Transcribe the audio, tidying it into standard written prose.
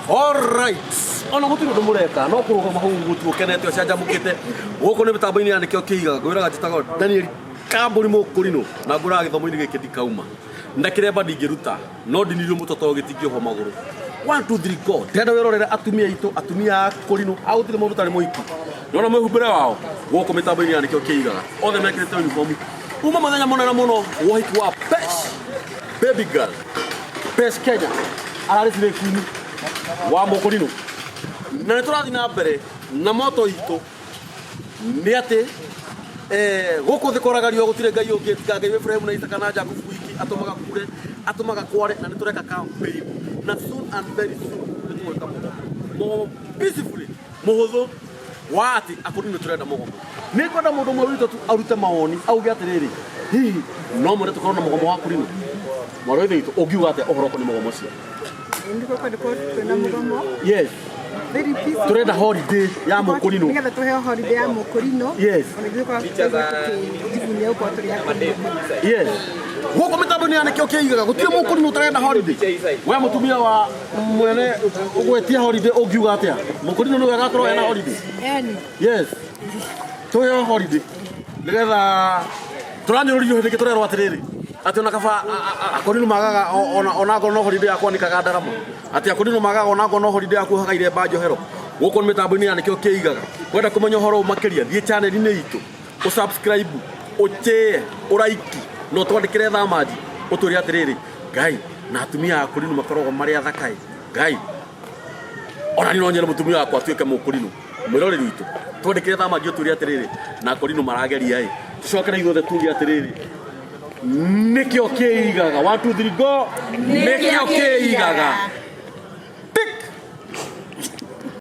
Alright. Ona gutiro ndumureka no kurugama hau gutu ukenete ocanjamukite guku ni mitambo-ini ya nikio kiiga gwiraga njitago Daniel Kamburi Mukurino na ngura githomo-ini giki ndikauma ndakiremba ndingiruta no ndinirio mutoto gitingioho maguru 1 2 3 go ndenda wirorere atumia itu atumia Kurino autire mundu tari muiku nona mwihumbire wao guku mitambo-ini ya nikio kiiga othe mekirite uniform uma muthenya munene muno wohiki wa Pesh baby girl Pesh Kenya ararithire kuni wa Mukurino na turathi na mbere na moto itu ni ati guku thikoragario gutire ngai ungi tiga ngai Ephraim na Isaka na Jacob wiki atumaga kure atumaga kware na nitureka campaign na soon and very soon nitweka mo peacefully muhuthu wati Akurino turenda mugomo ni kwenda mundu mwe witu arute maoni auge atiriri hihi no mwende tukorwo na mugomo wa Akurino mwarothe itu ugiuga ate ohoro ko ni mugomo cio ndiko kwenda mugomo yes very peaceful turenda holiday ya Mukurino nigetha tuhe holiday ya Mukurino yes yes guku mitambo-ini ya nikio kiigaga gutire Mukurino utarenda holiday we mutumia wa mwene ugwetia holiday ungiuga atia Mukurino ni wega akorwo ena holiday yes tuhe holiday nigetha turanyururio hindi turerwo atiriri ati ona kaba Akurino magaga ona ngono holiday yakwa nikaga ndarama ati Akurino magaga ona ngono holiday yakwa haga iremba njohero guku mitambo-ini ya nikio kiigaga kwenda kumenya horo makiria thie channel-ini itu usubscribe uche uraiki no twandikire thamaji uturi atiriri ngai na atumia Akurino makoragwo mari athakai ngai ona ni nonyere mutumia wakwa atuike Mukurino mwiroreri witu twandikire thamaji uturi atiriri na Akurino marageria tucokere ithuothe tuge atiriri nikio kiigaga 1 2 3 go nikio kiigaga